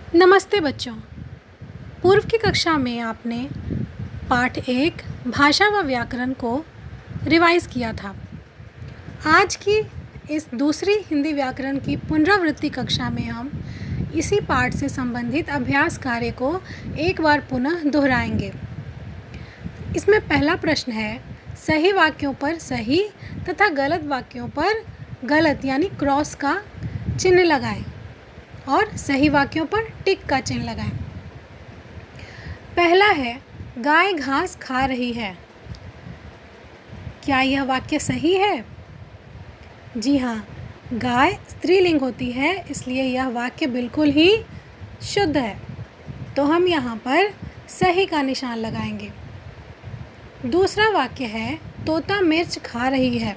नमस्ते बच्चों। पूर्व की कक्षा में आपने पाठ 1 भाषा व व्याकरण को रिवाइज किया था। आज की इस दूसरी हिंदी व्याकरण की पुनरावृत्ति कक्षा में हम इसी पाठ से संबंधित अभ्यास कार्य को एक बार पुनः दोहराएंगे। इसमें पहला प्रश्न है, सही वाक्यों पर सही तथा गलत वाक्यों पर गलत यानी क्रॉस का चिन्ह लगाएं और सही वाक्यों पर टिक का चिन्ह लगाएं। पहला है, गाय घास खा रही है। क्या यह वाक्य सही है? जी हाँ, गाय स्त्रीलिंग होती है, इसलिए यह वाक्य बिल्कुल ही शुद्ध है। तो हम यहाँ पर सही का निशान लगाएंगे। दूसरा वाक्य है, तोता मिर्च खा रही है।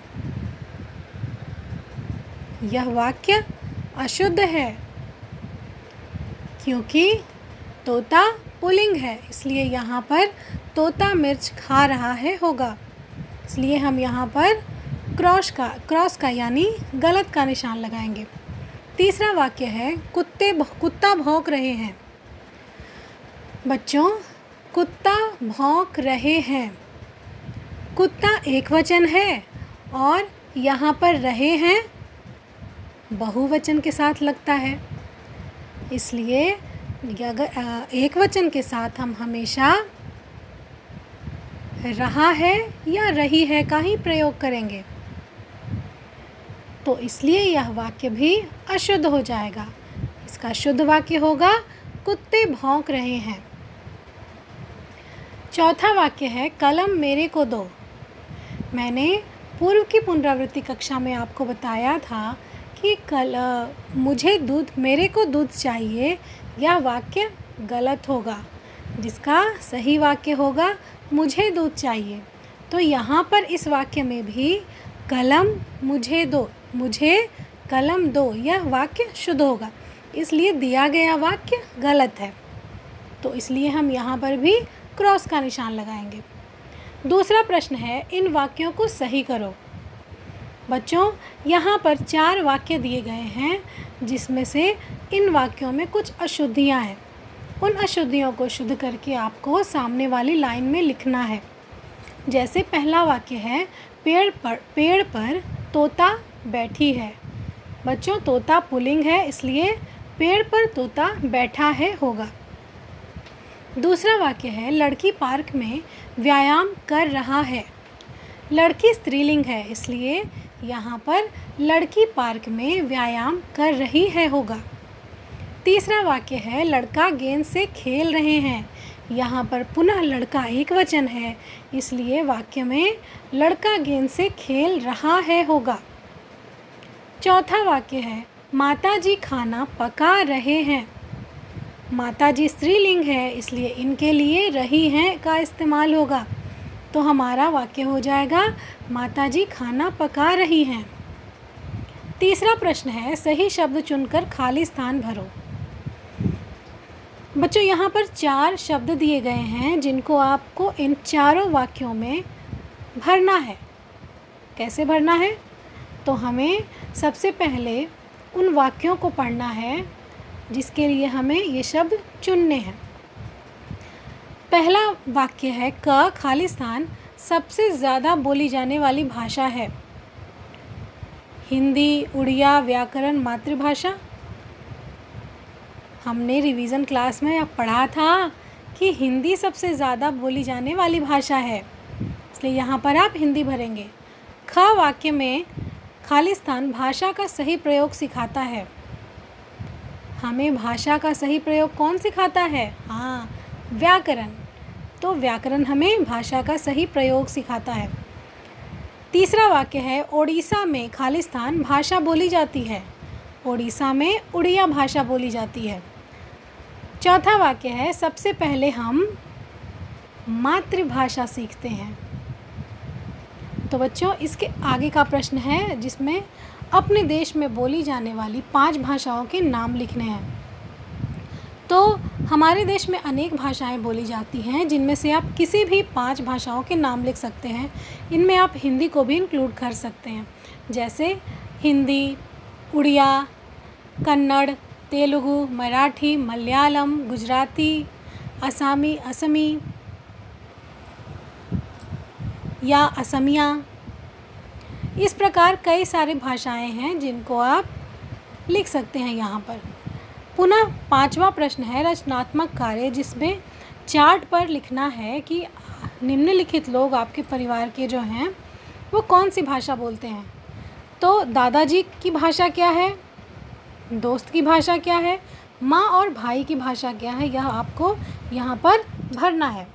यह वाक्य अशुद्ध है क्योंकि तोता पुल्लिंग है, इसलिए यहाँ पर तोता मिर्च खा रहा है होगा। इसलिए हम यहाँ पर क्रॉस का यानी गलत का निशान लगाएंगे। तीसरा वाक्य है, कुत्ता भौंक रहे हैं। बच्चों, कुत्ता भौंक रहे हैं, कुत्ता एकवचन है और यहाँ पर रहे हैं बहुवचन के साथ लगता है, इसलिए एकवचन के साथ हम हमेशा रहा है या रही है का ही प्रयोग करेंगे। तो इसलिए यह वाक्य भी अशुद्ध हो जाएगा। इसका शुद्ध वाक्य होगा, कुत्ते भौंक रहे हैं। चौथा वाक्य है, कलम मेरे को दो। मैंने पूर्व की पुनरावृत्ति कक्षा में आपको बताया था कि मेरे को दूध चाहिए, यह वाक्य गलत होगा। जिसका सही वाक्य होगा, मुझे दूध चाहिए। तो यहाँ पर इस वाक्य में भी कलम मुझे दो, मुझे कलम दो, यह वाक्य शुद्ध होगा। इसलिए दिया गया वाक्य गलत है, तो इसलिए हम यहाँ पर भी क्रॉस का निशान लगाएंगे। दूसरा प्रश्न है, इन वाक्यों को सही करो। बच्चों, यहाँ पर 4 वाक्य दिए गए हैं, जिसमें से इन वाक्यों में कुछ अशुद्धियाँ हैं। उन अशुद्धियों को शुद्ध करके आपको सामने वाली लाइन में लिखना है। जैसे पहला वाक्य है, पेड़ पर तोता बैठी है। बच्चों, तोता पुल्लिंग है, इसलिए पेड़ पर तोता बैठा है होगा। दूसरा वाक्य है, लड़की पार्क में व्यायाम कर रहा है। लड़की स्त्रीलिंग है, इसलिए यहाँ पर लड़की पार्क में व्यायाम कर रही है होगा। तीसरा वाक्य है, लड़का गेंद से खेल रहे हैं। यहाँ पर पुनः लड़का एकवचन है, इसलिए वाक्य में लड़का गेंद से खेल रहा है होगा। चौथा वाक्य है, माताजी खाना पका रहे हैं। माताजी स्त्रीलिंग है, इसलिए इनके लिए रही हैं का इस्तेमाल होगा। तो हमारा वाक्य हो जाएगा, माताजी खाना पका रही हैं। तीसरा प्रश्न है, सही शब्द चुनकर खाली स्थान भरो। बच्चों, यहाँ पर 4 शब्द दिए गए हैं, जिनको आपको इन चारों वाक्यों में भरना है। कैसे भरना है? तो हमें सबसे पहले उन वाक्यों को पढ़ना है जिसके लिए हमें ये शब्द चुनने हैं। पहला वाक्य है, क खाली स्थान सबसे ज़्यादा बोली जाने वाली भाषा है। हिंदी, उड़िया, व्याकरण, मातृभाषा। हमने रिवीजन क्लास में पढ़ा था कि हिंदी सबसे ज़्यादा बोली जाने वाली भाषा है, इसलिए यहाँ पर आप हिंदी भरेंगे। ख वाक्य में खाली स्थान भाषा का सही प्रयोग सिखाता है। हमें भाषा का सही प्रयोग कौन सिखाता है? हाँ, व्याकरण। तो व्याकरण हमें भाषा का सही प्रयोग सिखाता है। तीसरा वाक्य है, ओडिशा में खाली स्थान भाषा बोली जाती है। ओडिशा में उड़िया भाषा बोली जाती है। चौथा वाक्य है, सबसे पहले हम मातृभाषा सीखते हैं। तो बच्चों, इसके आगे का प्रश्न है जिसमें अपने देश में बोली जाने वाली 5 भाषाओं के नाम लिखने हैं। तो हमारे देश में अनेक भाषाएं बोली जाती हैं, जिनमें से आप किसी भी 5 भाषाओं के नाम लिख सकते हैं। इनमें आप हिंदी को भी इंक्लूड कर सकते हैं, जैसे हिंदी, उड़िया, कन्नड़, तेलुगु, मराठी, मलयालम, गुजराती, असामी, असमी या असमिया। इस प्रकार कई सारी भाषाएं हैं जिनको आप लिख सकते हैं यहाँ पर। पुनः 5वां प्रश्न है रचनात्मक कार्य, जिसमें चार्ट पर लिखना है कि निम्नलिखित लोग आपके परिवार के जो हैं वो कौन सी भाषा बोलते हैं। तो दादाजी की भाषा क्या है, दोस्त की भाषा क्या है, माँ और भाई की भाषा क्या है, यह आपको यहाँ पर भरना है।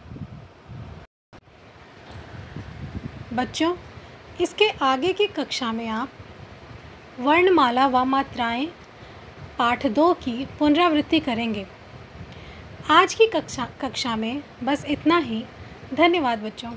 बच्चों, इसके आगे की कक्षा में आप वर्णमाला व मात्राएं पाठ 2 की पुनरावृत्ति करेंगे। आज की कक्षा में बस इतना ही। धन्यवाद बच्चों।